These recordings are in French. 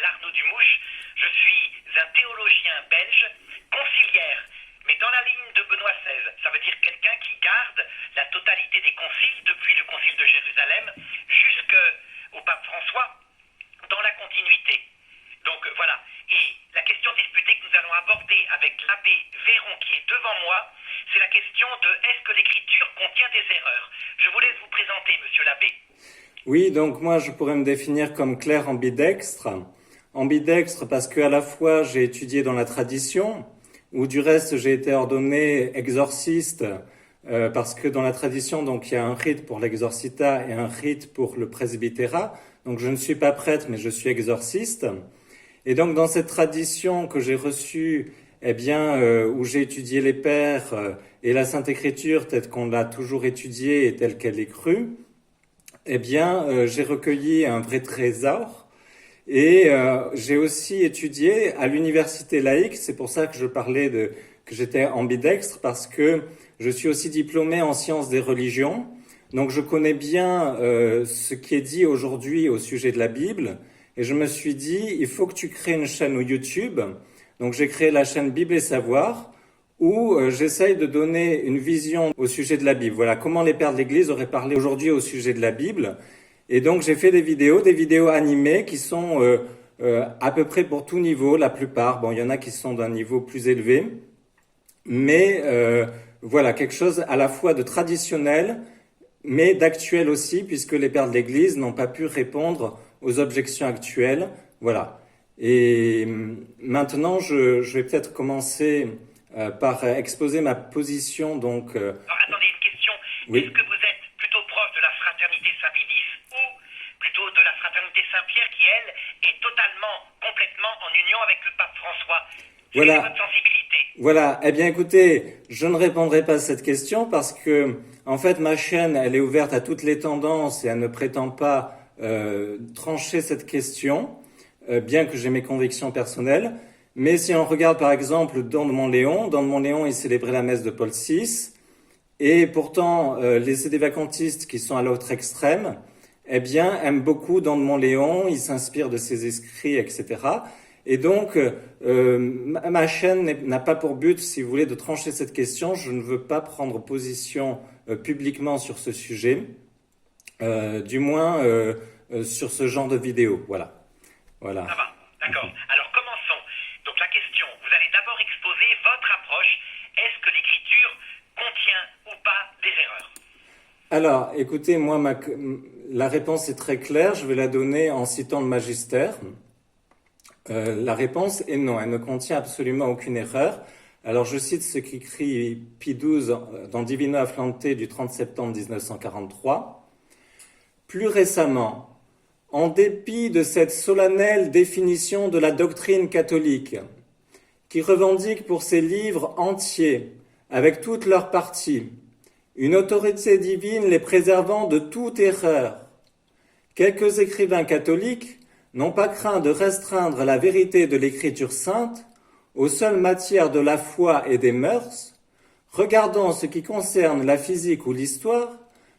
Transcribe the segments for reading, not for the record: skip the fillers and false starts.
Arnaud Dumouche. Je suis un théologien belge, conciliaire, mais dans la ligne de Benoît XVI. Ça veut dire quelqu'un qui garde la totalité des conciles, depuis le concile de Jérusalem jusqu'au pape François, dans la continuité. Donc voilà. Et la question disputée que nous allons aborder avec l'abbé Véron qui est devant moi, c'est la question de est-ce que l'écriture contient des erreurs? Je vous laisse vous présenter, monsieur l'abbé. Oui, donc moi je pourrais me définir comme clerc ambidextre. Ambidextre parce qu'à la fois j'ai étudié dans la tradition, ou du reste j'ai été ordonné exorciste, parce que dans la tradition donc il y a un rite pour l'exorcita et un rite pour le presbytérat. Donc je ne suis pas prêtre mais je suis exorciste. Et donc dans cette tradition que j'ai reçue, où j'ai étudié les pères et la Sainte Écriture telle qu'on l'a toujours étudiée et telle qu'elle est crue, j'ai recueilli un vrai trésor. Et j'ai aussi étudié à l'université laïque, c'est pour ça que je parlais que j'étais ambidextre, parce que je suis aussi diplômé en sciences des religions. Donc je connais bien ce qui est dit aujourd'hui au sujet de la Bible. Et je me suis dit, il faut que tu crées une chaîne YouTube. Donc j'ai créé la chaîne Bible et Savoir, où j'essaye de donner une vision au sujet de la Bible. Voilà, comment les pères de l'Église auraient parlé aujourd'hui au sujet de la Bible. Et donc j'ai fait des vidéos animées qui sont à peu près pour tout niveau, la plupart. Bon, il y en a qui sont d'un niveau plus élevé. Mais voilà, quelque chose à la fois de traditionnel, mais d'actuel aussi, puisque les pères de l'Église n'ont pas pu répondre aux objections actuelles. Voilà. Et maintenant, je vais peut-être commencer par exposer ma position. Donc, Alors, attendez, une question. Oui. Est-ce que vous êtes plutôt proche de la fraternité Saint-Pédis ou plutôt de la fraternité Saint-Pierre qui, elle, est totalement, complètement en union avec le pape François? Quelle est votre sensibilité? Voilà. Eh bien, écoutez, je ne répondrai pas à cette question parce que, en fait, ma chaîne, elle est ouverte à toutes les tendances et elle ne prétend pas trancher cette question, bien que j'ai mes convictions personnelles. Mais si on regarde par exemple Don de Montléon, il célébrait la messe de Paul VI, et pourtant les sédévacantistes qui sont à l'autre extrême, aiment beaucoup Don de Montléon, ils s'inspirent de ses écrits, etc. Et donc ma chaîne n'a pas pour but, si vous voulez, de trancher cette question. Je ne veux pas prendre position publiquement sur ce sujet, du moins sur ce genre de vidéo. Voilà. Ça va, d'accord. Alors commençons. Donc la question, vous allez d'abord exposer votre approche. Est-ce que l'écriture contient ou pas des erreurs? Alors, écoutez, moi, la réponse est très claire. Je vais la donner en citant le magistère. La réponse est non, elle ne contient absolument aucune erreur. Alors, je cite ce qu'écrit Pie XII dans Divino Afflante du 30 septembre 1943. Plus récemment, en dépit de cette solennelle définition de la doctrine catholique, qui revendique pour ses livres entiers, avec toutes leurs parties, une autorité divine les préservant de toute erreur, quelques écrivains catholiques n'ont pas craint de restreindre la vérité de l'Écriture sainte aux seules matières de la foi et des mœurs, regardant ce qui concerne la physique ou l'histoire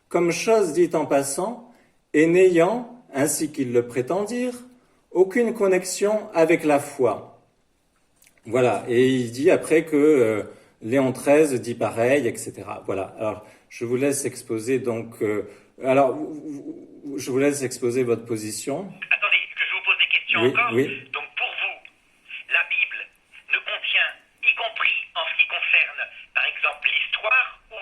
comme chose dite en passant et n'ayant, ainsi qu'ils le prétendirent, aucune connexion avec la foi. Voilà, et il dit après que Léon XIII dit pareil, etc. Voilà, alors je vous laisse exposer donc... je vous laisse exposer votre position. Attendez, que je vous pose des questions encore. Oui. Donc pour vous, la Bible ne contient, y compris en ce qui concerne, par exemple, l'histoire ou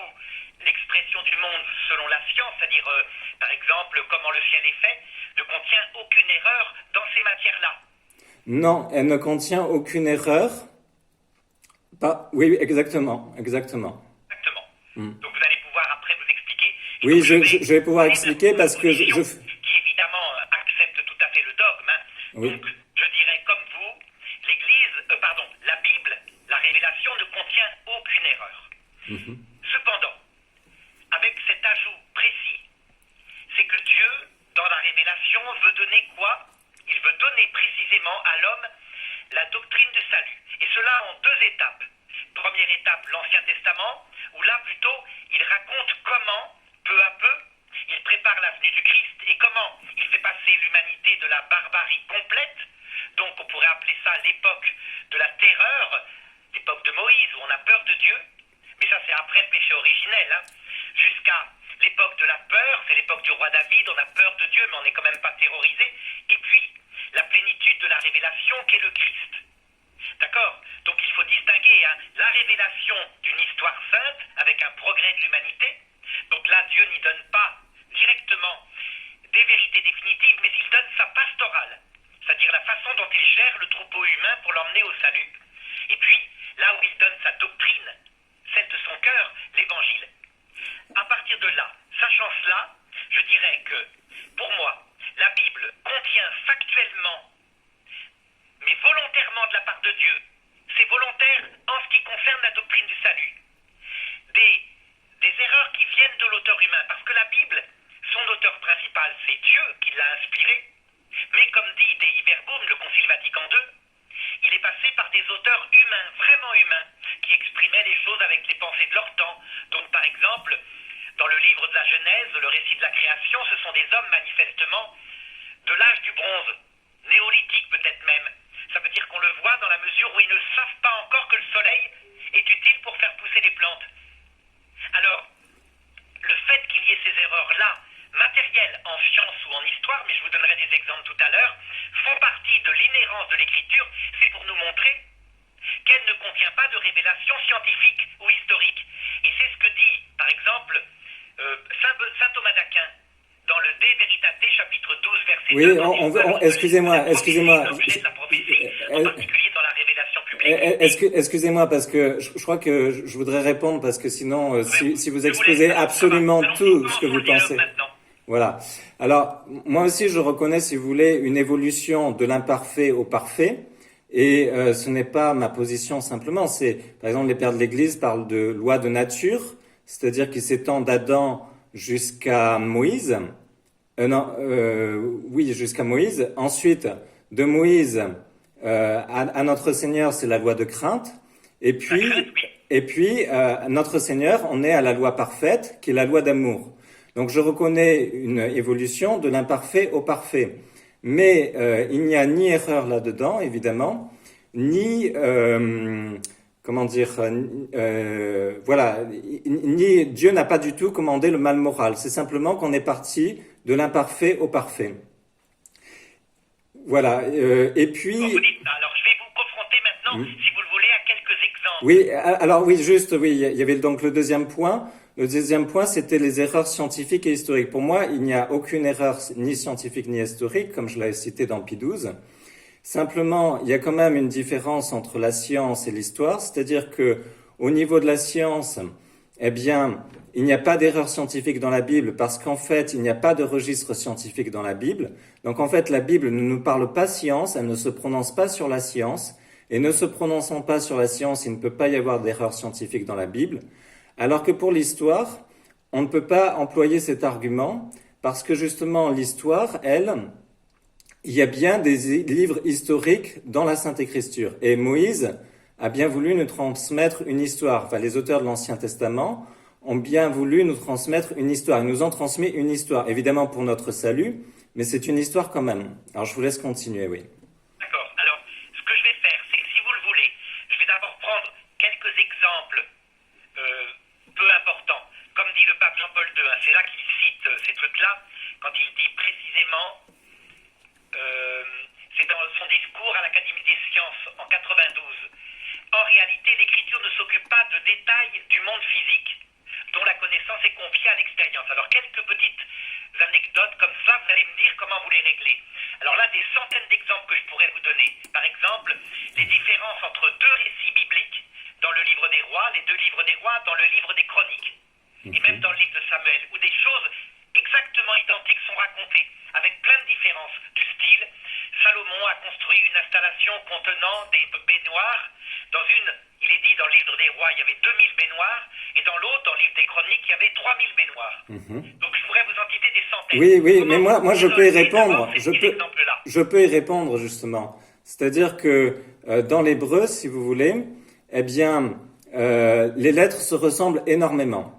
l'expression du monde selon la science, c'est-à-dire, par exemple, comment le ciel est fait, ne contient aucune erreur dans ces matières-là? Non, elle ne contient aucune erreur. Oui, exactement. Donc vous allez pouvoir après vous expliquer. Oui, je vais pouvoir expliquer parce que qui évidemment accepte tout à fait le dogme. Oui. Donc je dirais comme vous, la Bible, la révélation ne contient aucune erreur. Cependant, avec cet ajout précis, c'est que Dieu, dans la révélation, veut donner quoi? Il veut donner précisément à l'homme la doctrine du salut. Et cela en deux étapes. Première étape, l'Ancien Testament, où là plutôt, il raconte comment, peu à peu, il prépare la venue du Christ et comment il fait passer l'humanité de la barbarie complète dont ça l'époque de la terreur, l'époque de Moïse, où on a peur de Dieu, mais ça c'est après le péché originel, hein, jusqu'à l'époque de la peur, c'est l'époque du roi David, on a peur de Dieu, mais on n'est quand même pas terrorisé, et puis la plénitude de la révélation qu'est le Christ. D'accord? Donc il faut distinguer la révélation d'une histoire sainte avec un progrès de l'humanité. Donc là, Dieu n'y donne pas directement des vérités définitives, mais il donne sa pastorale, c'est-à-dire la façon dont il gère le troupeau humain pour l'emmener au salut. Et puis, là où il donne sa doctrine, celle de son cœur, l'évangile. À partir de là, sachant cela, je dirais que, pour moi, la Bible contient factuellement, mais volontairement de la part de Dieu, c'est volontaire en ce qui concerne la doctrine du salut, des erreurs qui viennent de l'auteur humain, parce que la Bible, son auteur principal, c'est Dieu qui l'a inspiré, mais comme dit Dei Verbum, le Concile Vatican II, il est passé par des auteurs humains, vraiment humains, qui exprimaient les choses avec les pensées de leur temps. Donc par exemple, dans le livre de la Genèse, le récit de la création, ce sont des hommes manifestement de l'âge du bronze, néolithique peut-être même. Ça veut dire qu'on le voit dans la mesure où ils ne savent pas encore que le soleil est utile pour faire pousser les plantes. Alors, le fait qu'il y ait ces erreurs-là, matérielles en science ou en histoire, mais je vous donnerai des exemples tout à l'heure, font partie de l'inhérence de l'écriture, c'est pour nous montrer qu'elle ne contient pas de révélation scientifique ou historique. Et c'est ce que dit, par exemple, saint Thomas d'Aquin, dans le De Veritate, chapitre 12, verset 2. Oui, excusez-moi. L'objet de la prophétie, en particulier dans la révélation publique. Excusez-moi, parce que je crois que je voudrais répondre, parce que sinon, si vous exposez absolument tout ce que vous pensez. Voilà. Alors, moi aussi, je reconnais, si vous voulez, une évolution de l'imparfait au parfait. Et ce n'est pas ma position simplement. C'est, par exemple, les pères de l'Église parlent de loi de nature, c'est-à-dire qui s'étend d'Adam jusqu'à Moïse. Jusqu'à Moïse. Ensuite, de Moïse à notre Seigneur, c'est la loi de crainte. Et puis, notre Seigneur, on est à la loi parfaite, qui est la loi d'amour. Donc, je reconnais une évolution de l'imparfait au parfait. Mais il n'y a ni erreur là-dedans, évidemment, ni ni Dieu n'a pas du tout commandé le mal moral. C'est simplement qu'on est parti de l'imparfait au parfait. Voilà. Et puis. Alors, je vais vous confronter maintenant, si vous le voulez, à quelques exemples. Oui. Alors oui, il y avait donc le deuxième point. Le deuxième point, c'était les erreurs scientifiques et historiques. Pour moi, il n'y a aucune erreur ni scientifique ni historique, comme je l'avais cité dans Pie XII. Simplement, il y a quand même une différence entre la science et l'histoire, c'est-à-dire que au niveau de la science, eh bien, il n'y a pas d'erreur scientifique dans la Bible parce qu'en fait, il n'y a pas de registre scientifique dans la Bible. Donc en fait, la Bible ne nous parle pas science, elle ne se prononce pas sur la science. Et ne se prononçant pas sur la science, il ne peut pas y avoir d'erreur scientifique dans la Bible. Alors que pour l'histoire, on ne peut pas employer cet argument parce que justement l'histoire, il y a bien des livres historiques dans la Sainte Écriture. Et Moïse a bien voulu nous transmettre une histoire. Enfin, les auteurs de l'Ancien Testament ont bien voulu nous transmettre une histoire. Ils nous ont transmis une histoire, évidemment pour notre salut, mais c'est une histoire quand même. Alors je vous laisse continuer, oui. D'accord. Alors, ce que je vais faire, c'est que si vous le voulez, je vais d'abord prendre quelques exemples peu importants. Comme dit le pape Jean-Paul II, c'est là qu'il cite ces trucs-là, quand il dit précisément, c'est dans son discours à l'Académie des sciences en 92, en réalité, l'écriture ne s'occupe pas de détails du monde physique dont la connaissance est confiée à l'expérience. Alors, quelques petites anecdotes comme ça, vous allez me dire comment vous les réglez. Alors là, des centaines d'exemples que je pourrais vous donner. Par exemple, les différences entre deux récits bibliques dans le livre des rois, les deux livres des rois dans le livre des chroniques, et même dans le livre de Samuel, où des choses exactement identiques sont racontées, avec plein de différences du style. Salomon a construit une installation contenant des baignoires. Dans une, il est dit dans le livre des rois, il y avait 2000 baignoires, et dans l'autre, dans le livre des chroniques, il y avait 3000 baignoires. Donc je pourrais vous en citer des centaines. Oui, mais moi je peux y répondre. Je peux y répondre justement. C'est-à-dire que dans l'hébreu, si vous voulez, eh bien, les lettres se ressemblent énormément.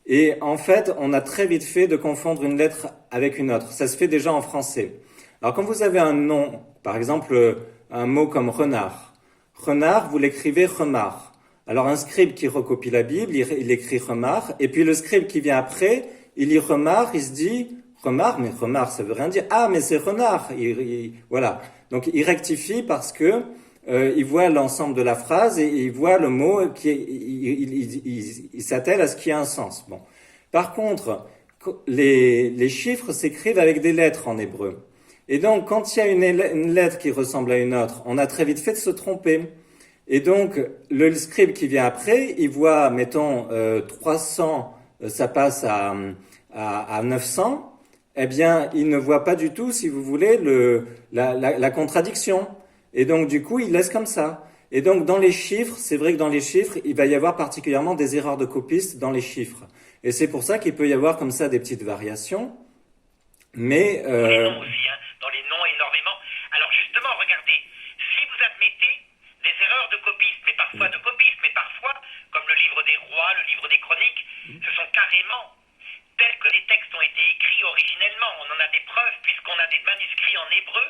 Et en fait, on a très vite fait de confondre une lettre avec une autre. Ça se fait déjà en français. Alors quand vous avez un nom, par exemple un mot comme renard. Renard, vous l'écrivez remar. Alors un scribe qui recopie la Bible, il écrit remar, et puis le scribe qui vient après, il lit remar, il se dit remar, mais remar ça veut rien dire. Ah, mais c'est renard. Voilà. Donc il rectifie parce que il voit l'ensemble de la phrase et il voit le mot qui il s'attelle à ce qui a un sens. Bon. Par contre, les chiffres s'écrivent avec des lettres en hébreu. Et donc, quand il y a une lettre qui ressemble à une autre, on a très vite fait de se tromper. Et donc, le scribe qui vient après, il voit, mettons, 300, ça passe à 900. Eh bien, il ne voit pas du tout, si vous voulez, la contradiction. Et donc, du coup, il laisse comme ça. Et donc, dans les chiffres, c'est vrai que dans les chiffres, il va y avoir particulièrement des erreurs de copistes dans les chiffres. Et c'est pour ça qu'il peut y avoir comme ça des petites variations. Mais... Dans les noms aussi, hein. Dans les noms énormément. Alors justement, regardez, si vous admettez des erreurs de copistes, mais parfois, comme le livre des rois, le livre des chroniques, ce sont carrément tels que les textes ont été écrits originellement. On en a des preuves puisqu'on a des manuscrits en hébreu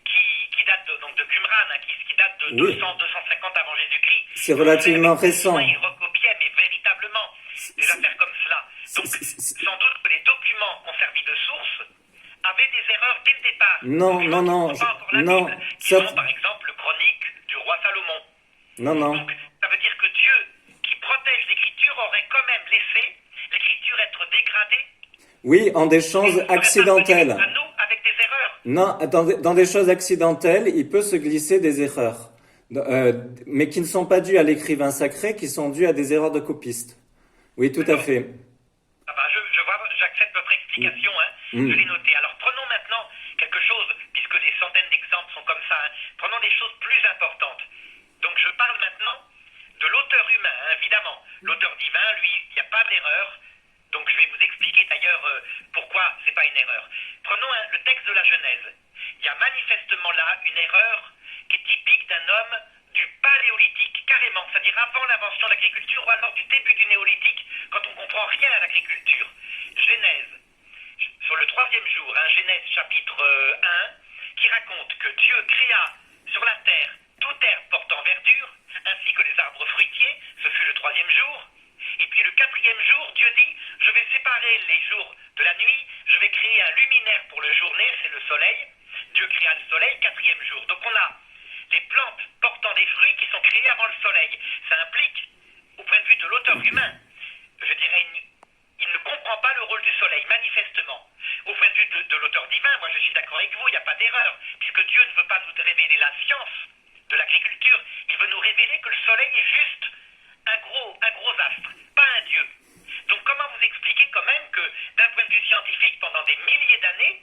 qui datent de Qumran, hein, qui datent de 200, 250 avant Jésus-Christ. C'est relativement récent. Ils recopiaient, mais véritablement, des affaires comme cela. Donc, sans doute que les documents ont servi de source avaient des erreurs dès le départ. Non. Bible, qui sont, par exemple, le chronique du roi Salomon. Non. Donc, ça veut dire que Dieu, qui protège l'écriture, aurait quand même laissé l'écriture être dégradée. Oui, en des choses accidentelles. À nous, avec des erreurs. Non, dans des choses accidentelles, il peut se glisser des erreurs. Mais qui ne sont pas dues à l'écrivain sacré, qui sont dues à des erreurs de copistes. Oui, tout à fait. Ah ben, je vois, j'accepte votre explication, hein. Je l'ai noté. Alors, prenons maintenant quelque chose, puisque des centaines d'exemples sont comme ça, hein. Prenons des choses plus importantes. Donc, je parle maintenant de l'auteur humain, hein, évidemment. L'auteur divin, lui, il n'y a pas d'erreur. Donc, je vais vous expliquer d'ailleurs pourquoi c'est pas une erreur. Prenons le texte de la Genèse. Il y a manifestement là une erreur qui est typique d'un homme du paléolithique, carrément, c'est-à-dire avant l'invention de l'agriculture ou alors du début du néolithique, quand on ne comprend rien à l'agriculture. Genèse, sur le 3e jour, hein, Genèse chapitre 1, qui raconte que Dieu créa sur la terre toute herbe portant verdure, ainsi que les arbres fruitiers, ce fut le 3e jour. Et puis le 4e jour, Dieu dit, je vais séparer les jours de la nuit, je vais créer un luminaire pour le journée, c'est le soleil. Dieu créa le soleil, 4e jour. Donc on a les plantes portant des fruits qui sont créées avant le soleil. Ça implique, au point de vue de l'auteur humain, je dirais, il ne comprend pas le rôle du soleil, manifestement. Au point de vue de l'auteur divin, moi je suis d'accord avec vous, il n'y a pas d'erreur, puisque Dieu ne veut pas nous révéler la science de l'agriculture, il veut nous révéler que le soleil est juste un gros astre, pas un dieu. Donc comment vous expliquez quand même que, d'un point de vue scientifique, pendant des milliers d'années,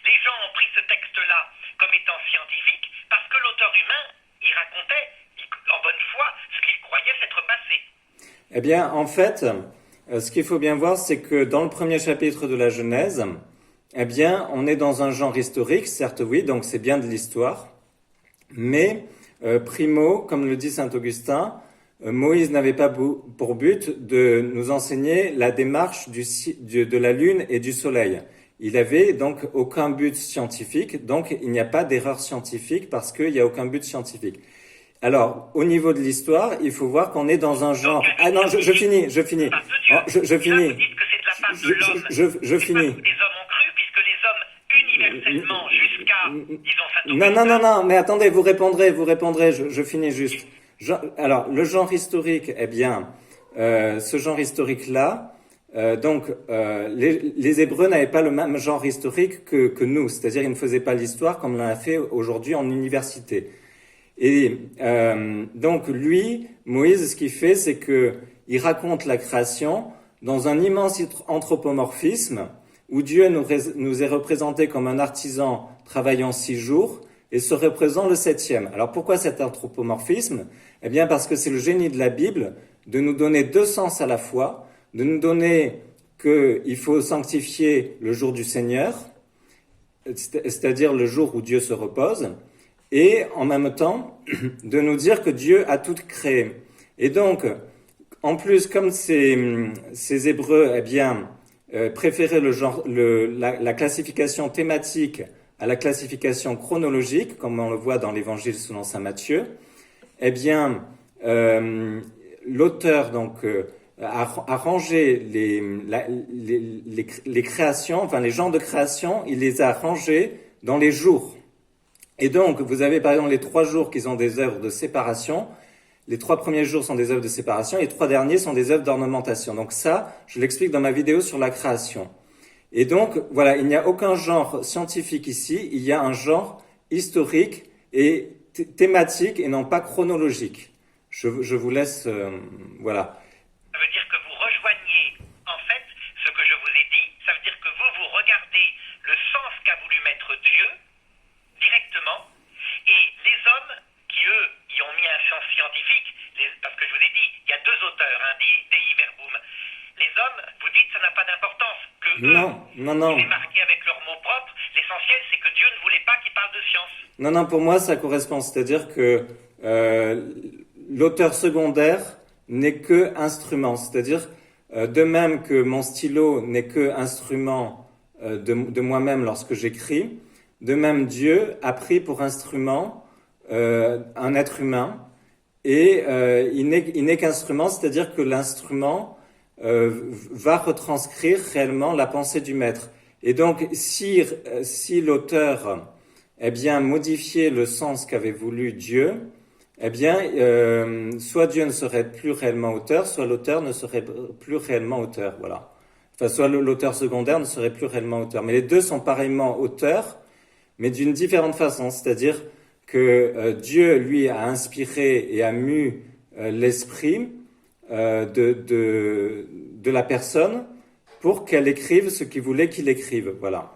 les gens ont pris ce texte-là comme étant scientifique parce que l'auteur humain, il racontait en bonne foi ce qu'il croyait s'être passé. Eh bien, en fait, ce qu'il faut bien voir, c'est que dans le premier chapitre de la Genèse, eh bien, on est dans un genre historique, certes oui, donc c'est bien de l'histoire, mais primo, comme le dit saint Augustin, Moïse n'avait pas pour but de nous enseigner la démarche de la Lune et du Soleil. Il avait donc aucun but scientifique, donc il n'y a pas d'erreur scientifique parce qu'il n'y a aucun but scientifique. Alors, au niveau de l'histoire, il faut voir qu'on est dans un genre... Ah non, je finis. Je finis. Vous dites que c'est de la part de l'homme. Je finis. Les hommes ont cru, puisque les hommes, universellement, jusqu'à, disons, Non, mais attendez, vous répondrez, je finis juste. Alors, le genre historique, eh bien, ce genre historique-là, les Hébreux n'avaient pas le même genre historique que nous, c'est-à-dire ils ne faisaient pas l'histoire comme on l'a fait aujourd'hui en université. Et donc lui, Moïse, ce qu'il fait, c'est que il raconte la création dans un immense anthropomorphisme où Dieu nous est représenté comme un artisan travaillant 6 jours et se représente le 7e. Alors pourquoi cet anthropomorphisme ? Eh bien parce que c'est le génie de la Bible de nous donner 2 sens à la fois, de nous donner qu'il faut sanctifier le jour du Seigneur, c'est-à-dire le jour où Dieu se repose, et en même temps de nous dire que Dieu a tout créé. Et donc, en plus, comme ces Hébreux, eh bien, préféraient la classification thématique à la classification chronologique, comme on le voit dans l'Évangile selon saint Matthieu, eh bien, l'auteur donc a rangé les créations, enfin les genres de création, il les a rangés dans les jours. Et donc, vous avez par exemple les 3 jours qui sont des œuvres de séparation. Les 3 premiers jours sont des œuvres de séparation, et les 3 derniers sont des œuvres d'ornementation. Donc ça, je l'explique dans ma vidéo sur la création. Et donc, voilà, il n'y a aucun genre scientifique ici, il y a un genre historique et thématique et non pas chronologique. Je vous laisse, voilà. Ça veut dire que vous rejoignez, en fait, ce que je vous ai dit, ça veut dire que vous regardez le sens qu'a voulu mettre Dieu, directement, et les hommes qui, eux, y ont mis un sens scientifique, parce que je vous ai dit, il y a 2 auteurs, Dei Verbum. Les hommes, vous dites, ça n'a pas d'importance, que eux, ils aient marqué avec leurs mots propres, l'essentiel, c'est que Dieu ne voulait pas qu'ils parlent de science. Non, pour moi, ça correspond, c'est-à-dire que l'auteur secondaire n'est que instrument, c'est-à-dire de même que mon stylo n'est que instrument de moi-même lorsque j'écris, de même Dieu a pris pour instrument un être humain et il n'est qu'instrument, c'est-à-dire que l'instrument va retranscrire réellement la pensée du maître. Et donc si l'auteur modifiait le sens qu'avait voulu Dieu, soit Dieu ne serait plus réellement auteur, soit l'auteur ne serait plus réellement auteur, voilà. Enfin, soit l'auteur secondaire ne serait plus réellement auteur. Mais les deux sont pareillement auteurs, mais d'une différente façon. C'est-à-dire que Dieu, lui, a inspiré et a mu l'esprit de la personne pour qu'elle écrive ce qu'il voulait qu'il écrive, voilà.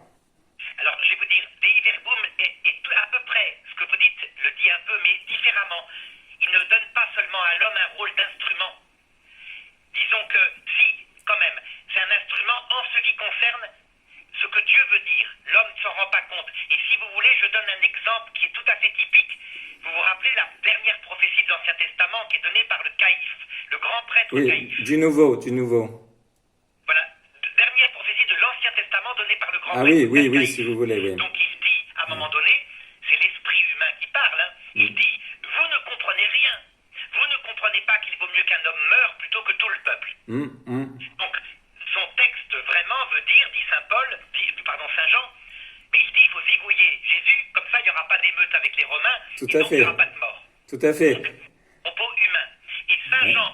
Alors, je vais vous dire, Dei Verbum est à peu près ce que vous dites, le dit un peu, mais différemment. Il ne donne pas seulement à l'homme un rôle d'instrument. Disons que, si, quand même, c'est un instrument en ce qui concerne ce que Dieu veut dire. L'homme ne s'en rend pas compte. Et si vous voulez, je donne un exemple qui est tout à fait typique. Vous vous rappelez la dernière prophétie de l'Ancien Testament qui est donnée par le Caïphe, le grand prêtre Caïphe. Du Nouveau. Voilà, dernière prophétie de l'Ancien Testament donnée par le grand prêtre Caïphe. Oui, si vous voulez, oui. Donc il dit, à un moment donné, c'est l'esprit humain qui parle, il dit, vous ne comprenez rien. Vous ne comprenez pas qu'il vaut mieux qu'un homme meure plutôt que tout le peuple. Donc, son texte vraiment veut dire, dit Saint Jean, mais il dit il faut zigouiller Jésus, comme ça il n'y aura pas d'émeute avec les Romains, Tout et à donc fait. il n'y aura pas de mort. Tout à fait. Donc, propos humain. Et Saint Jean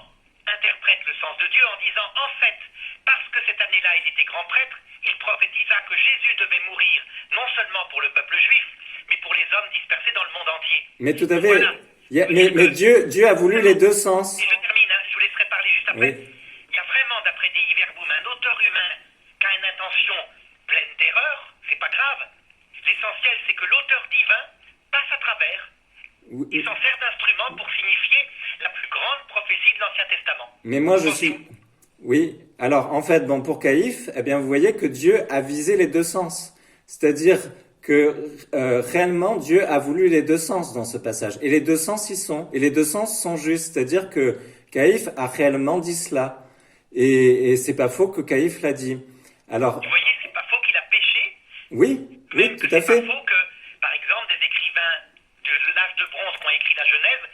interprète le sens de Dieu en disant, en fait, parce que cette année-là il était grand prêtre, il prophétisa que Jésus devait mourir, non seulement pour le peuple juif, mais pour les hommes dispersés dans le monde entier. Mais tout à fait. Voilà. Mais Dieu a voulu les deux sens. Et je termine, je vous laisserai parler juste après. Oui. Il y a vraiment, d'après Dei Verbum, un auteur humain qui a une intention pleine d'erreurs, c'est pas grave. L'essentiel, c'est que l'auteur divin passe à travers. Il s'en sert d'instrument pour signifier la plus grande prophétie de l'Ancien Testament. Mais moi, je suis... Oui. Alors, en fait, pour Caïphe, vous voyez que Dieu a visé les deux sens. C'est-à-dire que réellement, Dieu a voulu les deux sens dans ce passage. Et les deux sens y sont. Et les deux sens sont justes. C'est-à-dire que Caïphe a réellement dit cela. Et c'est pas faux que Caïphe l'a dit. Alors... Vous voyez, c'est pas faux qu'il a péché. Oui, tout à fait. C'est pas faux que, par exemple, des écrivains de l'âge de bronze qui ont écrit la Genèse,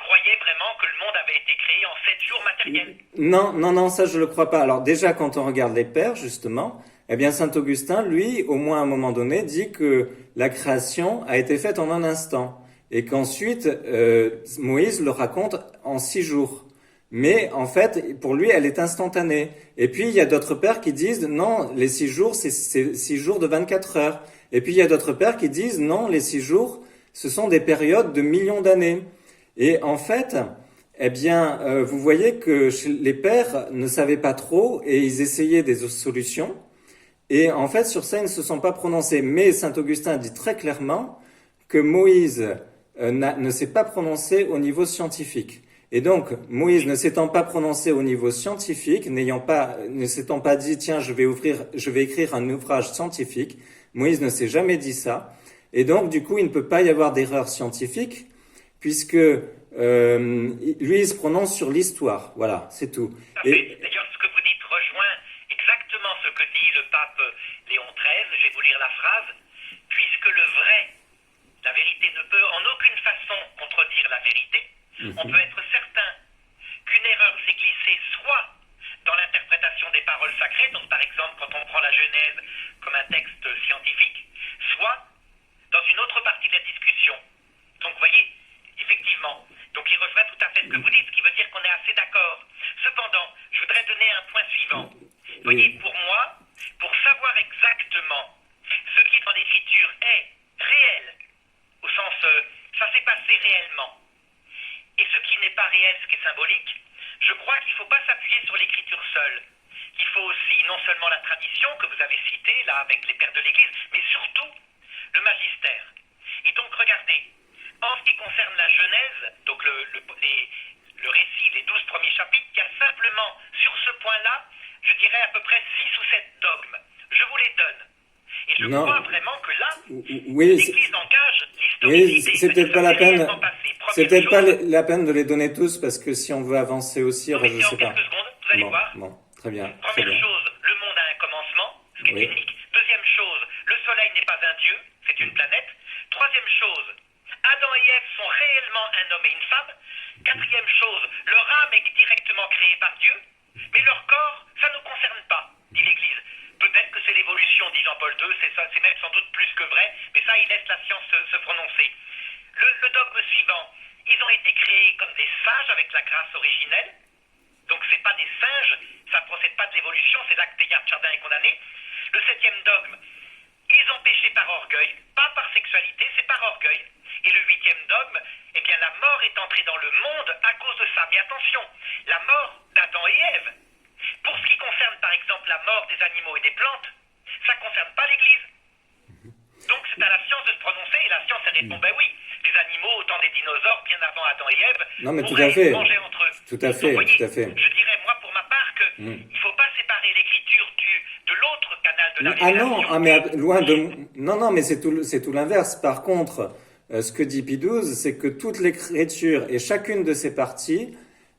croyaient vraiment que le monde avait été créé en 7 jours matériels. Non, ça je le crois pas. Alors déjà, quand on regarde les pères, justement, Saint Augustin, lui, au moins à un moment donné, dit que la création a été faite en un instant. Et qu'ensuite, Moïse le raconte en 6 jours. Mais en fait, pour lui, elle est instantanée. Et puis, il y a d'autres pères qui disent, non, les 6 jours, c'est 6 jours de 24 heures. Et puis, il y a d'autres pères qui disent, non, les 6 jours, ce sont des périodes de millions d'années. Et en fait, vous voyez que les pères ne savaient pas trop et ils essayaient des solutions. Et en fait, sur ça, ils ne se sont pas prononcés. Mais Saint Augustin dit très clairement que Moïse ne s'est pas prononcé au niveau scientifique. Et donc, Moïse ne s'étant pas prononcé au niveau scientifique, ne s'étant pas dit, tiens, je vais écrire un ouvrage scientifique, Moïse ne s'est jamais dit ça. Et donc, du coup, il ne peut pas y avoir d'erreur scientifique, puisque lui, il se prononce sur l'histoire. Voilà, c'est tout. D'ailleurs, ce que vous dites rejoint exactement ce que dit le pape Léon XIII. Je vais vous lire la phrase. « Puisque On peut être certain qu'une erreur s'est glissée soit dans l'interprétation des paroles sacrées, donc par exemple quand on prend la Genèse comme un texte scientifique, soit dans une autre partie de la discussion. Donc vous voyez, effectivement, donc il rejoint tout à fait ce que vous dites, ce qui veut dire qu'on est assez d'accord. Cependant, je voudrais donner un point suivant. Vous voyez, pour moi, pour savoir exactement ce qui dans l'écriture est réel, au sens ça s'est passé réellement, et ce qui n'est pas réel, ce qui est symbolique, je crois qu'il ne faut pas s'appuyer sur l'écriture seule. Il faut aussi non seulement la tradition que vous avez citée là avec les pères de l'Église, mais surtout le magistère. Et donc regardez, en ce qui concerne la Genèse, donc le récit, les 12 premiers chapitres, il y a simplement sur ce point-là, je dirais à peu près 6 ou 7 dogmes. Je vous les donne. Et je crois vraiment que là, l'Église engage l'historicité. Oui, c'est peut-être pas la peine. C'est peut-être pas la peine de les donner tous parce que si on veut avancer aussi, je ne sais pas. Quelques secondes, vous allez voir. Bon, très bien. Première chose, le monde a un commencement, ce qui est unique. Deuxième chose, le soleil n'est pas un dieu, c'est une planète. Troisième chose, Adam et Ève sont réellement un homme et une femme. Quatrième chose, leur âme est directement créée par Dieu, mais leur corps, ça ne nous concerne pas, dit l'Église. Peut-être que c'est l'évolution, dit Jean-Paul II, c'est même sans doute plus que vrai, mais ça, il laisse la science se prononcer. Le dogme suivant, ils ont été créés comme des sages avec la grâce originelle, donc c'est pas des singes, ça ne procède pas de l'évolution, c'est là que Teilhard Chardin est condamné. Le septième dogme, ils ont péché par orgueil, pas par sexualité, c'est par orgueil. Et le huitième dogme, eh bien la mort est entrée dans le monde à cause de ça. Mais attention, la mort d'Adam et Ève. Pour ce qui concerne par exemple la mort des animaux et des plantes, ça ne concerne pas l'Église. Donc c'est à la science de se prononcer et la science elle répond, ben oui, les animaux, autant des dinosaures, bien avant Adam et Ève, pourraient manger entre eux. Tout à fait, donc, voyez, tout à fait. Je dirais moi pour ma part que il ne faut pas séparer l'écriture de l'autre canal de la révélation. Non, mais c'est tout l'inverse. Par contre, ce que dit Pie XII, c'est que toute l'écriture et chacune de ses parties,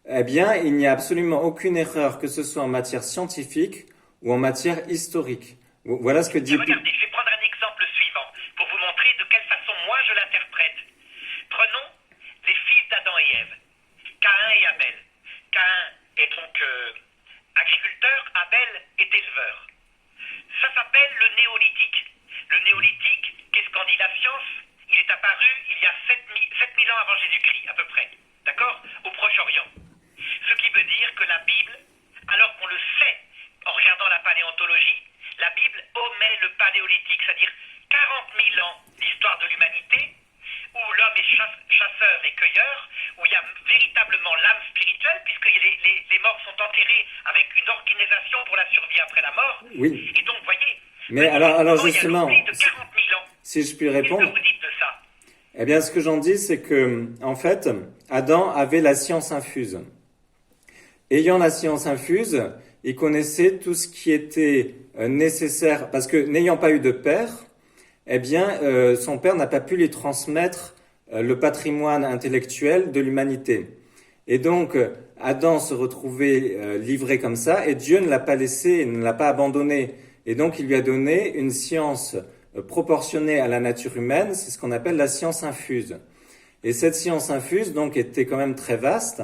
eh bien, il n'y a absolument aucune erreur, que ce soit en matière scientifique ou en matière historique. Voilà ce que dit Pie. Regardez, je vais prendre un exemple suivant pour vous montrer de quelle façon moi je l'interprète. Prenons les fils d'Adam et Ève, Caïn et Abel. Caïn est donc agriculteur, Abel est éleveur. Ça s'appelle le néolithique. Le néolithique, qu'est-ce qu'en dit la science? Il est apparu il y a 7000 ans avant Jésus-Christ, à peu près. D'accord? Au Proche-Orient. Ce qui veut dire que la Bible, alors qu'on le sait en regardant la paléontologie, la Bible omet le paléolithique, c'est-à-dire 40 000 ans d'histoire de l'humanité, où l'homme est chasseur et cueilleur, où il y a véritablement l'âme spirituelle, puisque les morts sont enterrés avec une organisation pour la survie après la mort. Oui. Et donc, vous voyez, mais alors justement, il y a de 40 000 ans. Si je puis répondre, qu'est-ce que vous dites de ça? Eh bien, ce que j'en dis, c'est que, en fait, Adam avait la science infuse. Ayant la science infuse, il connaissait tout ce qui était nécessaire, parce que n'ayant pas eu de père, eh bien, son père n'a pas pu lui transmettre le patrimoine intellectuel de l'humanité. Et donc, Adam se retrouvait livré comme ça, et Dieu ne l'a pas laissé, ne l'a pas abandonné. Et donc, il lui a donné une science proportionnée à la nature humaine, c'est ce qu'on appelle la science infuse. Et cette science infuse, donc, était quand même très vaste,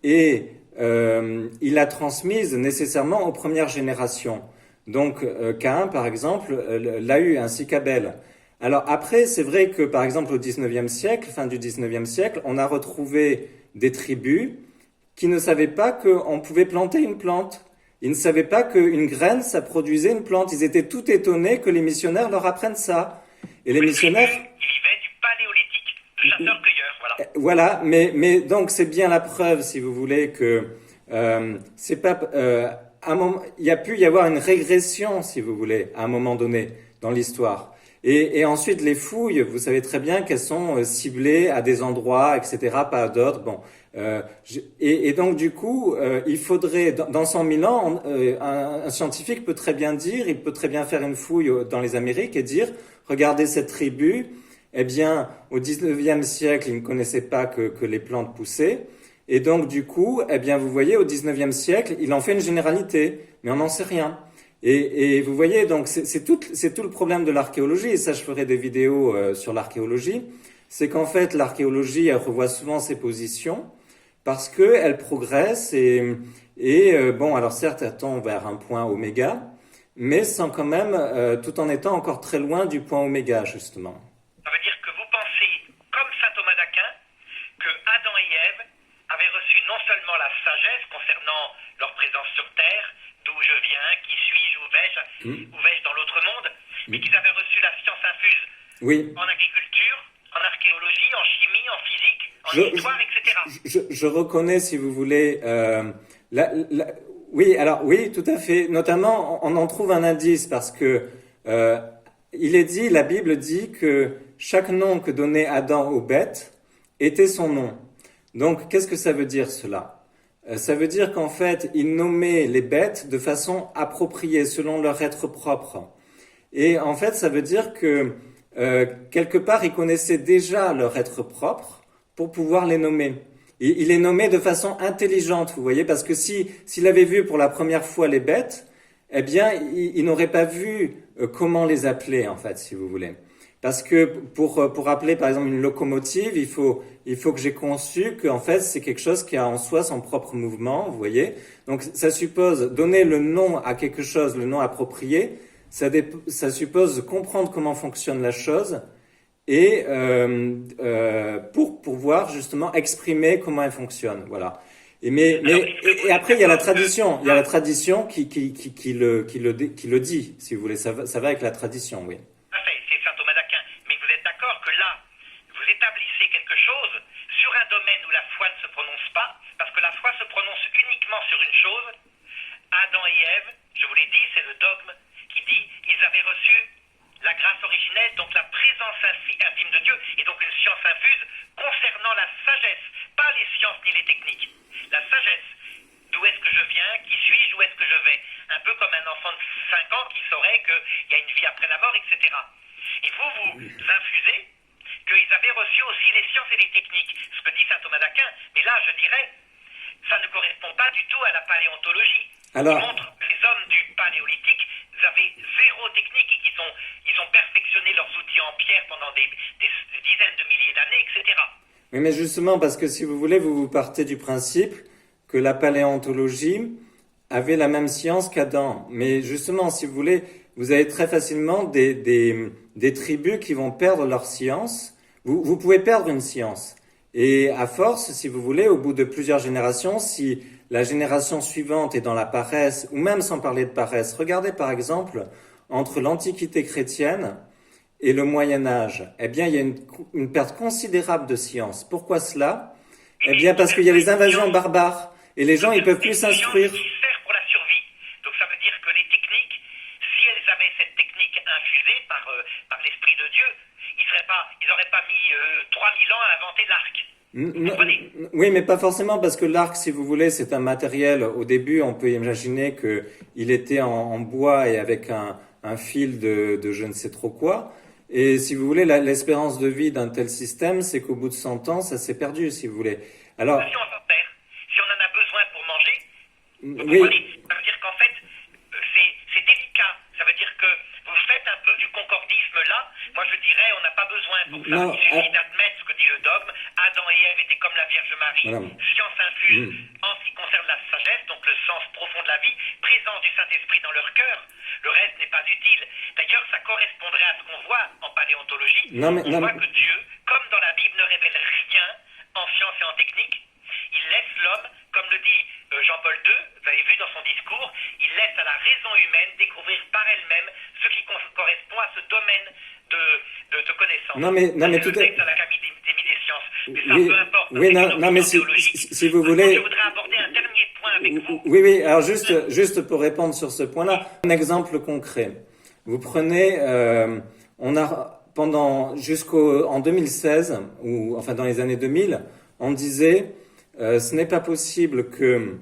et il l'a transmise nécessairement aux premières générations. Donc, Caïn, par exemple, l'a eu, ainsi qu'Abel. Alors après, c'est vrai que, par exemple, au XIXe siècle, fin du XIXe siècle, on a retrouvé des tribus qui ne savaient pas qu'on pouvait planter une plante. Ils ne savaient pas qu'une graine, ça produisait une plante. Ils étaient tout étonnés que les missionnaires leur apprennent ça. Et les missionnaires... Ils vivaient du paléolithique, de chasseurs-cueilleurs, voilà. Voilà, mais donc c'est bien la preuve, si vous voulez, que c'est pas... il y a pu y avoir une régression, si vous voulez, à un moment donné, dans l'histoire. Et ensuite, les fouilles, vous savez très bien qu'elles sont ciblées à des endroits, etc., pas à d'autres. Bon, et donc, du coup, il faudrait, dans 100 000 ans, un scientifique peut très bien dire, il peut très bien faire une fouille dans les Amériques et dire, regardez cette tribu, eh bien, au 19e siècle, ils ne connaissaient pas que les plantes poussaient. Et donc, du coup, eh bien, vous voyez, au 19e siècle, il en fait une généralité, mais on n'en sait rien. Et vous voyez, donc, c'est tout le problème de l'archéologie, et ça, je ferai des vidéos sur l'archéologie, c'est qu'en fait, l'archéologie, elle revoit souvent ses positions parce qu'elle progresse bon, alors certes, elle tend vers un point oméga, mais sans quand même, tout en étant encore très loin du point oméga, justement. Ça veut dire que vous pensez, comme saint Thomas d'Aquin, que Adam et Ève avaient reçu non seulement la sagesse concernant leur présence sur Terre, d'où je viens, qui suis-je, où vais-je dans l'autre monde, mais qu'ils avaient reçu la science infuse en agriculture, en archéologie, en chimie, en physique, en histoire, etc. Je reconnais, si vous voulez, oui, alors oui, tout à fait. Notamment, on en trouve un indice parce que il est dit, la Bible dit que chaque nom que donnait Adam aux bêtes était son nom. Donc, qu'est-ce que ça veut dire cela? Ça veut dire qu'en fait, il nommait les bêtes de façon appropriée, selon leur être propre. Et en fait, ça veut dire que quelque part, il connaissait déjà leur être propre pour pouvoir les nommer. Il les nommait de façon intelligente, vous voyez, parce que s'il avait vu pour la première fois les bêtes, eh bien, il n'aurait pas vu comment les appeler, en fait, si vous voulez. Parce que pour appeler, par exemple, une locomotive, il faut que j'ai conçu qu'en fait, c'est quelque chose qui a en soi son propre mouvement, vous voyez. Donc, ça suppose donner le nom à quelque chose, le nom approprié. Ça suppose comprendre comment fonctionne la chose et pour pouvoir justement exprimer comment elle fonctionne, voilà. Et après il y a la tradition, qui le dit, si vous voulez, ça va avec la tradition, oui. C'est saint Thomas d'Aquin, mais vous êtes d'accord que là, vous établissez quelque chose sur un domaine où la foi ne se prononce pas, parce que la foi se prononce uniquement sur une chose. Adam et Ève, je vous l'ai dit, c'est le dogme qui dit ils avaient reçu la grâce originelle, donc la présence intime de Dieu, et donc une science infuse concernant la sagesse, pas les sciences ni les techniques. La sagesse, d'où est-ce que je viens, qui suis-je, où est-ce que je vais. Un peu comme un enfant de 5 ans qui saurait qu'il y a une vie après la mort, etc. Et vous infusez qu'ils avaient reçu aussi les sciences et les techniques, ce que dit saint Thomas d'Aquin. Mais là, je dirais, ça ne correspond pas du tout à la paléontologie. Alors, il montre que les hommes du paléolithique avaient zéro technique et qu'ils ont perfectionné leurs outils en pierre pendant des dizaines de milliers d'années, etc. Oui, mais justement, parce que si vous voulez, vous partez du principe que la paléontologie avait la même science qu'Adam. Mais justement, si vous voulez, vous avez très facilement des tribus qui vont perdre leur science. Vous pouvez perdre une science. Et à force, si vous voulez, au bout de plusieurs générations, si la génération suivante est dans la paresse, ou même sans parler de paresse, regardez par exemple, entre l'Antiquité chrétienne et le Moyen-Âge, eh bien, il y a une perte considérable de science. Pourquoi cela? Eh bien, parce qu'il y a les invasions barbares, et les gens, ils peuvent plus s'instruire. Qui sert pour la survie. Donc ça veut dire que les techniques, si elles avaient cette technique infusée par l'Esprit de Dieu, ils n'auraient pas mis 3000 ans à inventer l'arc. Oui, mais pas forcément, parce que l'arc, si vous voulez, c'est un matériel. Au début, on peut imaginer qu'il était en bois et avec un fil de je ne sais trop quoi. Et si vous voulez, l'espérance de vie d'un tel système, c'est qu'au bout de 100 ans, ça s'est perdu, si vous voulez. Alors, si on en a besoin pour manger, vous oui. comprenez, ça veut dire qu'en fait, c'est délicat. Ça veut dire que vous faites un peu du concordisme là. Moi, je dirais, on n'a pas besoin pour ça. Il suffit d'admettre ce que dit le dogme. Adam et Ève étaient comme la Vierge Marie, science infuse en ce qui concerne la sagesse, donc le sens profond de la vie, présence du Saint-Esprit dans leur cœur. Le reste n'est pas utile. D'ailleurs, ça correspondrait à ce qu'on voit en paléontologie. On voit que Dieu, comme dans la Bible, ne révèle rien en science et en technique. Il laisse l'homme, comme le dit Jean-Paul II, vous avez vu dans son discours, il laisse à la raison humaine découvrir par elle-même ce qui correspond à ce domaine de connaissance. Non, mais tout est... à l'Académie des sciences. Mais ça, oui, peu importe. Oui, non, mais si vous voulez... Je voudrais aborder un dernier point avec vous. Oui, alors juste pour répondre sur ce point-là, un exemple concret. Vous prenez, on a en 2016, ou enfin dans les années 2000, on disait, ce n'est pas possible que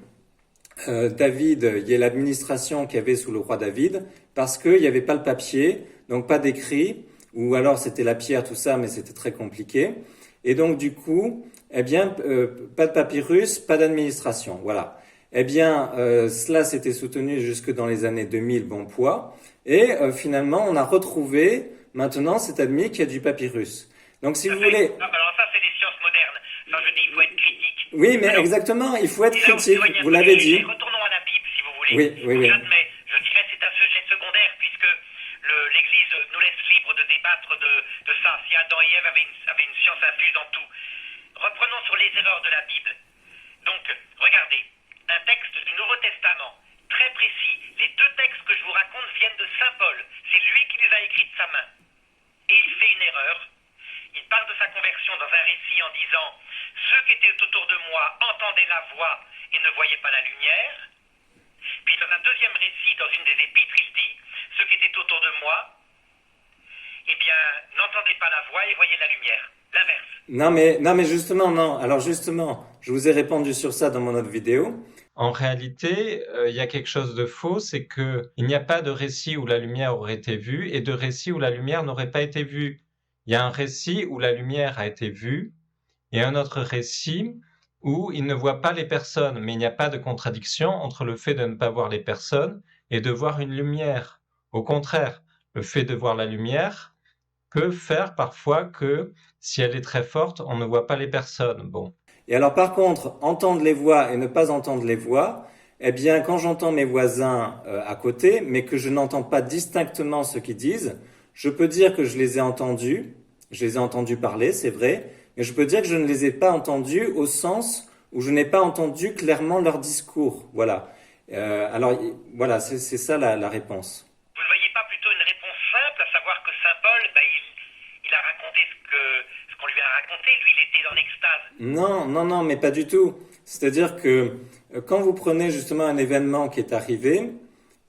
David, il y ait l'administration qu'il y avait sous le roi David, parce qu'il n'y avait pas le papier, donc pas d'écrit, ou alors c'était la pierre, tout ça, mais c'était très compliqué. Et donc du coup, eh bien, pas de papyrus, pas d'administration, voilà. Eh bien, cela s'était soutenu jusque dans les années 2000, bon poids, et finalement, on a retrouvé, maintenant, c'est admis qu'il y a du papyrus. Donc si Ça vous fait- voulez... Ah, alors ça, c'est les sciences modernes. Ça, je dis, il faut être critique. Oui, mais Alors, exactement, il faut être si là, on critique, s'éloigne un vous peu l'avez des dit. sujets, retournons à la Bible, si vous voulez. Oui, oui, oui. J'admets, je dirais c'est un sujet secondaire, puisque l'Église nous laisse libre de débattre de ça, si Adam et Ève avaient une science infuse dans tout. Reprenons sur les erreurs de la Bible. Donc, regardez, un texte du Nouveau Testament, très précis. Les deux textes que je vous raconte viennent de Saint Paul. C'est lui qui les a écrits de sa main. Et il fait une erreur. Il parle de sa conversion dans un récit en disant « Ceux qui étaient autour de moi entendaient la voix et ne voyaient pas la lumière. » Puis dans un deuxième récit, dans une des épîtres, il dit « Ceux qui étaient autour de moi, eh bien, n'entendaient pas la voix et voyaient la lumière. » L'inverse. Non, mais justement, non. Alors justement, je vous ai répondu sur ça dans mon autre vidéo. En réalité, il y a quelque chose de faux, c'est que il n'y a pas de récit où la lumière aurait été vue et de récit où la lumière n'aurait pas été vue. Il y a un récit où la lumière a été vue et un autre récit où il ne voit pas les personnes, mais il n'y a pas de contradiction entre le fait de ne pas voir les personnes et de voir une lumière. Au contraire, le fait de voir la lumière peut faire parfois que, si elle est très forte, on ne voit pas les personnes. Bon. Et alors par contre, entendre les voix et ne pas entendre les voix, eh bien quand j'entends mes voisins à côté, mais que je n'entends pas distinctement ce qu'ils disent, je peux dire que je les ai entendus parler, c'est vrai, mais je peux dire que je ne les ai pas entendus au sens où je n'ai pas entendu clairement leur discours. Voilà. Alors voilà, c'est ça la réponse. Vous ne voyez pas plutôt une réponse simple, à savoir que Saint Paul, il a raconté ce qu'on lui a raconté, lui il était dans l'extase. Non, mais pas du tout. C'est-à-dire que quand vous prenez justement un événement qui est arrivé,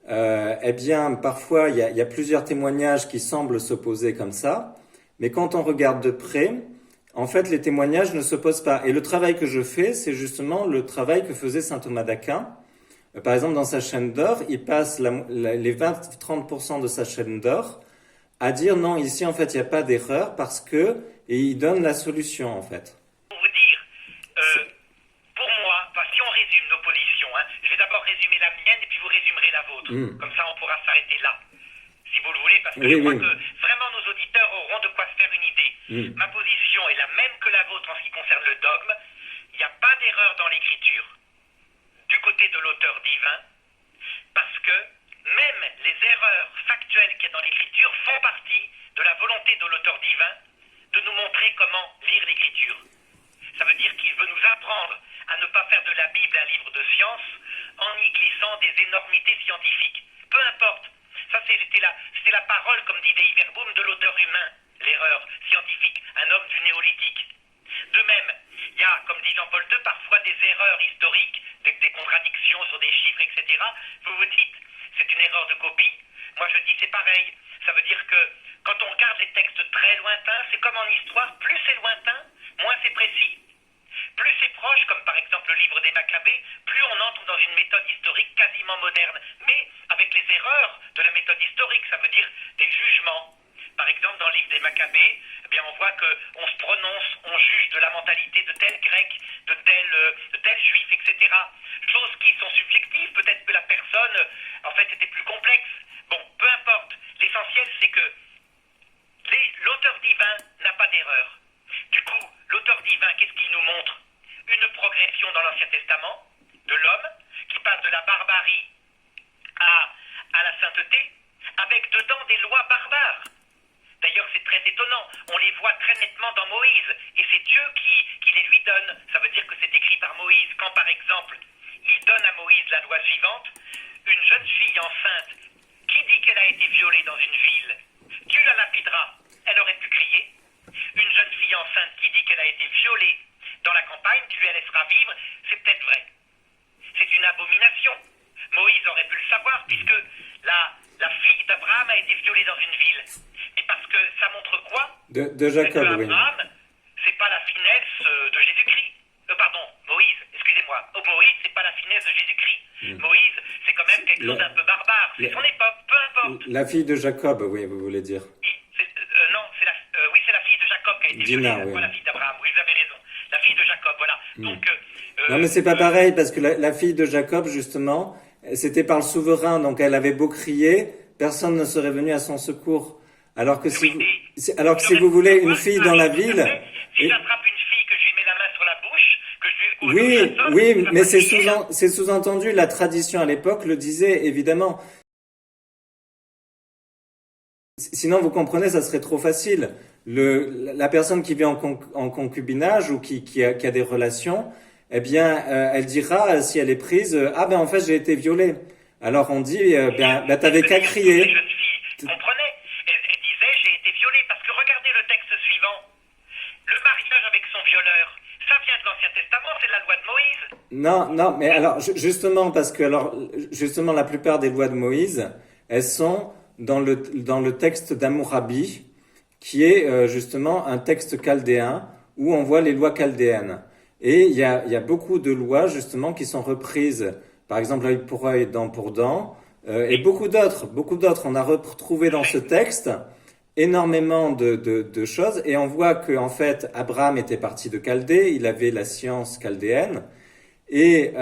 eh bien parfois il y a plusieurs témoignages qui semblent s'opposer comme ça, mais quand on regarde de près, en fait les témoignages ne s'opposent pas. Et le travail que je fais, c'est justement le travail que faisait saint Thomas d'Aquin. Par exemple, dans sa chaîne d'or, il passe les 20-30% de sa chaîne d'or à dire non, ici en fait il n'y a pas d'erreur parce que, et il donne la solution en fait. Pour vous dire, pour moi, si on résume nos positions, je vais d'abord résumer la mienne et puis vous résumerez la vôtre. Comme ça on pourra s'arrêter là, si vous le voulez, parce que je crois que vraiment nos auditeurs auront de quoi se faire une idée. Ma position est la même que la vôtre en ce qui concerne le dogme. Il n'y a pas d'erreur dans l'écriture du côté de l'auteur divin, parce que même les erreurs factuelles qu'il y a dans l'écriture font partie de la volonté de l'auteur divin de nous montrer comment lire l'écriture. Ça veut dire qu'il veut nous apprendre à ne pas faire de la Bible un livre de science en y glissant des énormités scientifiques. Peu importe. Ça, c'était la parole, comme dit Dei Verbum, de l'auteur humain, l'erreur scientifique, un homme du néolithique. De même, il y a, comme dit Jean-Paul II, parfois des erreurs historiques, des contradictions sur des chiffres, etc. Vous vous dites, c'est une erreur de copie. Moi, je dis, c'est pareil. Ça veut dire que quand on regarde les textes très lointains, c'est comme en histoire, plus c'est lointain, moins c'est précis. Plus c'est proche, comme par exemple le livre des Maccabées, plus on entre dans une méthode historique quasiment moderne, mais avec les erreurs de la méthode historique, ça veut dire des jugements. Par exemple, dans le livre des Maccabées, eh bien, on voit qu'on se prononce, on juge de la mentalité de tel grec, de tel juif, etc. Choses qui sont subjectives, peut-être que la personne, en fait, était plus complexe. Bon, peu importe. L'essentiel, c'est que l'auteur divin n'a pas d'erreur. Du coup, l'auteur divin, qu'est-ce qu'il nous montre? Une progression dans l'Ancien Testament de l'homme qui passe de la barbarie à la sainteté, avec dedans des lois barbares. D'ailleurs, c'est très étonnant. On les voit très nettement dans Moïse. Et c'est Dieu qui les lui donne. Ça veut dire que c'est écrit par Moïse. Quand, par exemple, il donne à Moïse la loi suivante, une jeune fille enceinte qui dit qu'elle a été violée dans une ville, tu la lapideras. Elle aurait pu crier. Une jeune fille enceinte qui dit qu'elle a été violée dans la campagne, tu la laisseras vivre, c'est peut-être vrai. C'est une abomination. Moïse aurait pu le savoir, puisque la fille d'Abraham a été violée dans une ville. Et parce que ça montre quoi? De Jacob, oui. Abraham, c'est pas la finesse de Jésus-Christ. Pardon, Moïse, excusez-moi. Moïse, c'est pas la finesse de Jésus-Christ. Moïse, c'est quand même quelque chose d'un peu barbare. C'est son époque, peu importe. La fille de Jacob, oui, vous voulez dire. Non, c'est la fille de Jacob qui a été Dina, violée, oui. pas la fille d'Abraham. Oui, vous avez raison. La fille de Jacob, voilà. Donc, non, mais c'est pas pareil, parce que la fille de Jacob, justement, c'était par le souverain, donc elle avait beau crier, personne ne serait venu à son secours. Alors que Oui, et alors que le si vous reste voulez de une moi, fille ça dans la arrive tout à ville, fait. Si et- j'attrape une fille, que je lui mets la main sur la bouche, que je lui oui, l'assomme, oui, ça mais va crier, hein. c'est sous-entendu. La tradition à l'époque le disait évidemment. Sinon, vous comprenez, ça serait trop facile. La personne qui vit en concubinage ou qui a des relations, eh bien, elle dira, si elle est prise, ah ben en fait j'ai été violée. Alors on dit, ben t'avais qu'à Les crier. jeunes filles comprenaient. Elles disaient, j'ai été violée. Parce que regardez le texte suivant. Le mariage avec son violeur, ça vient de l'Ancien Testament, c'est la loi de Moïse. Non, non, mais alors justement parce que alors justement la plupart des lois de Moïse, elles sont dans le texte d'Hammurabi, qui est justement un texte chaldéen où on voit les lois chaldéennes. Et il y a beaucoup de lois justement qui sont reprises, par exemple œil pour œil, dent pour dent, et beaucoup d'autres, beaucoup d'autres. On a retrouvé dans ce texte énormément de choses, et on voit que en fait Abraham était parti de Chaldée, il avait la science chaldéenne, et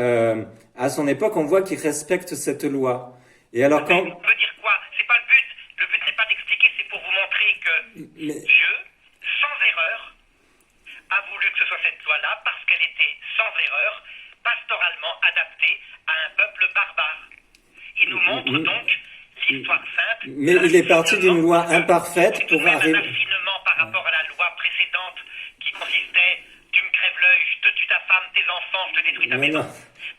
à son époque on voit qu'il respecte cette loi. Et alors Mais quand on veut dire quoi? C'est pas le but. Le but n'est pas d'expliquer, c'est pour vous montrer que mais, Dieu, sans erreur, a voulu que ce soit cette loi-là parce qu'elle était sans erreur, pastoralement adaptée à un peuple barbare. Il nous montre donc l'histoire sainte. mais il est parti d'une loi imparfaite C'est tout pour de même un arriver. affinement par rapport à la loi précédente qui consistait tu me crèves l'œil, je te tue ta femme, tes enfants, je te détruis ta Non, maison. non.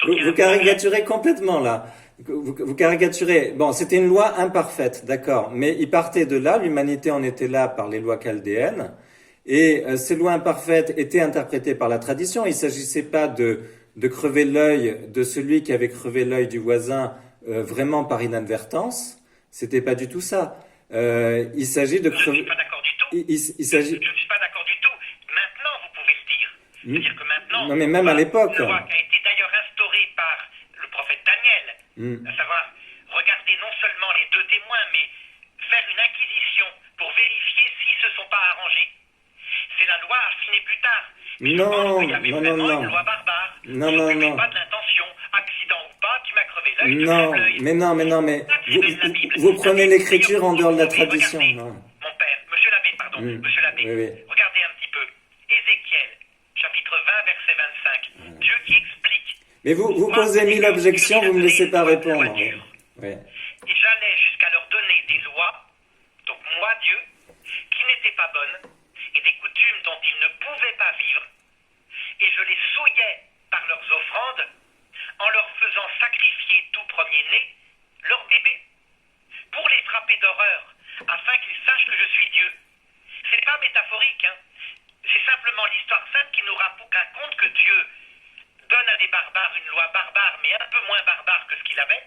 Donc, il y a Vous un caricaturez complètement là. Vous caricaturez. Bon, c'était une loi imparfaite, d'accord. Mais il partait de là, l'humanité en était là par les lois chaldéennes. Et ces lois imparfaites étaient interprétées par la tradition. Il ne s'agissait pas de crever l'œil de celui qui avait crevé l'œil du voisin vraiment par inadvertance. C'était pas du tout ça. Il s'agit de Je ne suis crever. pas d'accord du tout. Il s'agit. Je ne suis pas d'accord du tout. Maintenant, vous pouvez le dire. C'est-à-dire que maintenant, Non, mais même à l'époque. une loi qui a été d'ailleurs instaurée par le prophète Daniel, Hmm. à savoir regarder non seulement les deux témoins, mais faire une inquisition pour vérifier s'ils ne se sont pas arrangés. C'est la loi affinée plus tard. Mais je pense Non, qu'il y avait non, vraiment non, une non. loi barbare. Non, Je non, n'occupais non. pas de l'intention, accident ou pas, tu m'as crevé l'œil, je te Non, crève l'œil. mais non, mais non, mais Ça, c'est belle, la Bible. vous prenez La Bible, l'écriture en dehors de la oui, tradition. regardez, Non. mon père, monsieur l'abbé, pardon, monsieur l'abbé, Oui, oui. regardez un petit peu. Ézéchiel, chapitre 20, verset 25. Dieu qui explique. Mais vous posez mille objections, vous me laissez pas répondre. Oui. Oui. Et j'allais jusqu'à leur donner des lois, donc moi, Dieu, qui n'étaient pas bonnes, et des coutumes dont ils ne pouvaient pas vivre, et je les souillais par leurs offrandes, en leur faisant sacrifier tout premier-né, leur bébé, pour les frapper d'horreur, afin qu'ils sachent que je suis Dieu. C'est pas métaphorique, hein. C'est simplement l'histoire sainte qui nous raconte que Dieu donne à des barbares une loi barbare, mais un peu moins barbare que ce qu'il avait,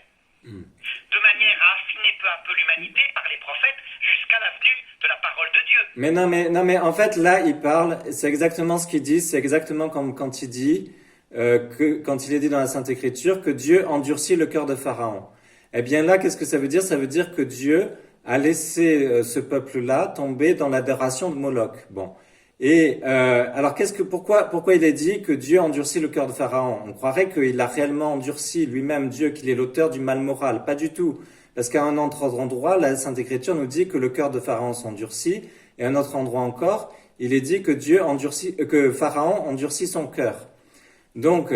de manière à affiner peu à peu l'humanité par les prophètes jusqu'à la venue de la parole de Dieu. Mais non, mais en fait, là, il parle, c'est exactement ce qu'il dit, c'est exactement comme quand il dit, quand il est dit dans la Sainte Écriture, que Dieu endurcit le cœur de Pharaon. Eh bien là, qu'est-ce que ça veut dire? Ça veut dire que Dieu a laissé ce peuple-là tomber dans l'adoration de Moloch. Bon. Et alors, pourquoi il est dit que Dieu endurcit le cœur de Pharaon? On croirait qu'il a réellement endurci lui-même Dieu, qu'il est l'auteur du mal moral. Pas du tout. Parce qu'à un autre endroit, la Sainte Écriture nous dit que le cœur de Pharaon s'endurcit, et à un autre endroit encore, il est dit que que Pharaon endurcit son cœur. Donc,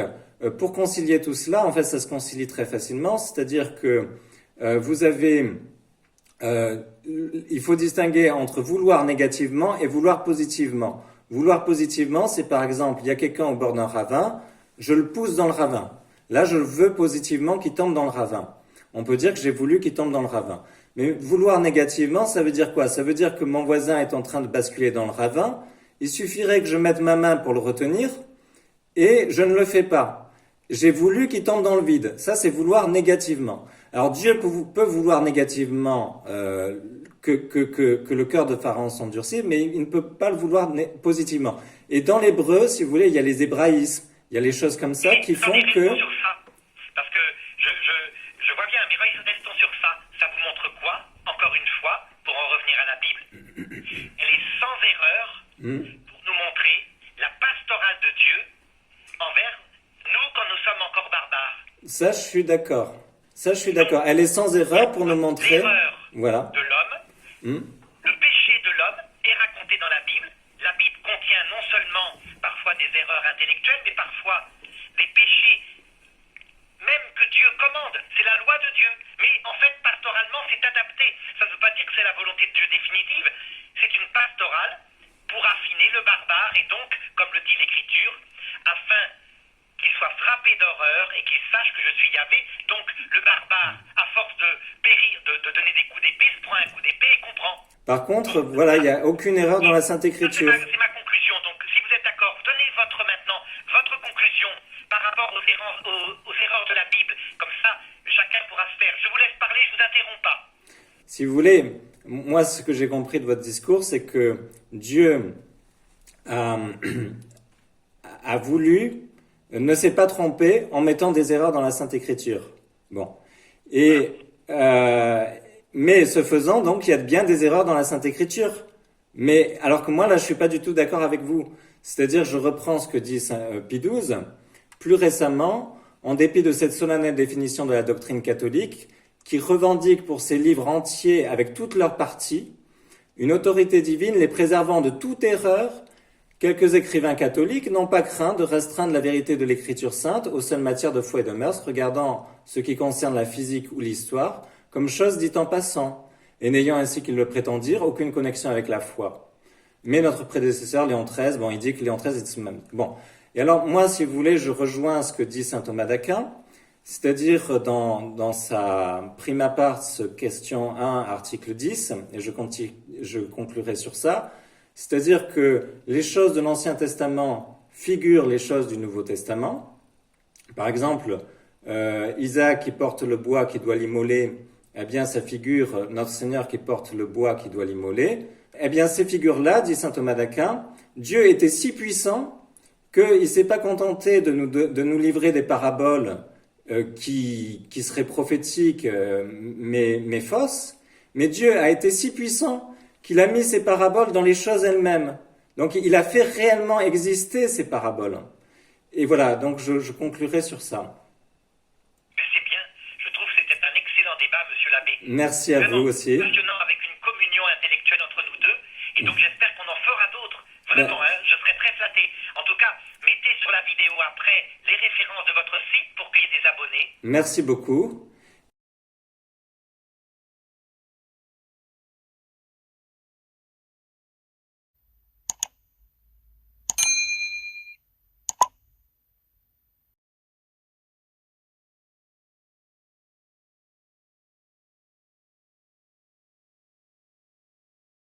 pour concilier tout cela, en fait, ça se concilie très facilement, c'est-à-dire que vous avez, il faut distinguer entre vouloir négativement et vouloir positivement. Vouloir positivement, c'est par exemple, il y a quelqu'un au bord d'un ravin, je le pousse dans le ravin. Là, je veux positivement qu'il tombe dans le ravin. On peut dire que j'ai voulu qu'il tombe dans le ravin. Mais vouloir négativement, ça veut dire quoi? Ça veut dire que mon voisin est en train de basculer dans le ravin, il suffirait que je mette ma main pour le retenir, et je ne le fais pas. J'ai voulu qu'il tombe dans le vide. Ça, c'est vouloir négativement. Alors Dieu peut vouloir négativement que le cœur de Pharaon s'endurcisse, mais il ne peut pas le vouloir positivement. Et dans l'hébreu, si vous voulez, il y a les hébraïsmes, il y a les choses comme ça qui font que... Sur ça, parce que je vois bien, mais restons sur ça. Ça vous montre quoi? Encore une fois, pour en revenir à la Bible, elle est sans erreur pour nous montrer la pastorale de Dieu envers nous quand nous sommes encore barbares. Ça, je suis d'accord. Ça, je suis d'accord. Elle est sans erreur pour nous montrer... L'erreur Voilà. de l'homme, le seulement parfois des erreurs intellectuelles, mais parfois des péchés même que Dieu commande. C'est la loi de Dieu. Mais en fait, pastoralement, c'est adapté. Ça ne veut pas dire que c'est la volonté de Dieu définitive. C'est une pastorale pour affiner le barbare et donc, comme le dit l'Écriture, afin qu'il soit frappé d'horreur et qu'il sache que je suis Yahvé. Donc, le barbare, à force de périr, de donner des coups d'épée, se prend un coup d'épée et comprend. Par contre, voilà, il n'y a aucune erreur dans la Sainte Écriture. C'est ma conclusion. Donc, si vous êtes d'accord, donnez maintenant votre conclusion par rapport aux erreurs de la Bible. Comme ça, chacun pourra se faire. Je vous laisse parler, je vous interromps pas. Si vous voulez, moi, ce que j'ai compris de votre discours, c'est que Dieu a voulu, ne s'est pas trompé en mettant des erreurs dans la Sainte Écriture. Bon. Mais ce faisant, donc, il y a bien des erreurs dans la Sainte Écriture. Mais, alors que moi, là, je suis pas du tout d'accord avec vous. C'est-à-dire, je reprends ce que dit Pie XII. Plus récemment, en dépit de cette solennelle définition de la doctrine catholique, qui revendique pour ses livres entiers, avec toutes leurs parties, une autorité divine les préservant de toute erreur, quelques écrivains catholiques n'ont pas craint de restreindre la vérité de l'Écriture sainte aux seules matières de foi et de mœurs, regardant ce qui concerne la physique ou l'histoire comme chose dite en passant, et n'ayant ainsi qu'ils le prétendirent aucune connexion avec la foi. Mais notre prédécesseur, Léon XIII, il dit que Léon XIII est ce même. Bon. Et alors, moi, si vous voulez, je rejoins ce que dit saint Thomas d'Aquin, c'est-à-dire dans sa prima part, question 1, article 10, et je conclurai sur ça, c'est-à-dire que les choses de l'Ancien Testament figurent les choses du Nouveau Testament. Par exemple, Isaac qui porte le bois qui doit l'immoler, eh bien, ça figure notre Seigneur qui porte le bois qui doit l'immoler. Eh bien, ces figures-là, dit saint Thomas d'Aquin, Dieu était si puissant qu'il ne s'est pas contenté de nous livrer des paraboles qui seraient prophétiques mais fausses, mais Dieu a été si puissant qu'il a mis ces paraboles dans les choses elles-mêmes. Donc il a fait réellement exister ces paraboles. Et voilà, donc je conclurai sur ça. C'est bien, je trouve que c'était un excellent débat, monsieur l'abbé. Merci à vous aussi. Passionnant, avec une communion intellectuelle entre nous deux, et donc j'espère qu'on en fera d'autres. Vraiment, je serai très flatté. En tout cas, mettez sur la vidéo après les références de votre site pour qu'il y ait des abonnés. Merci beaucoup.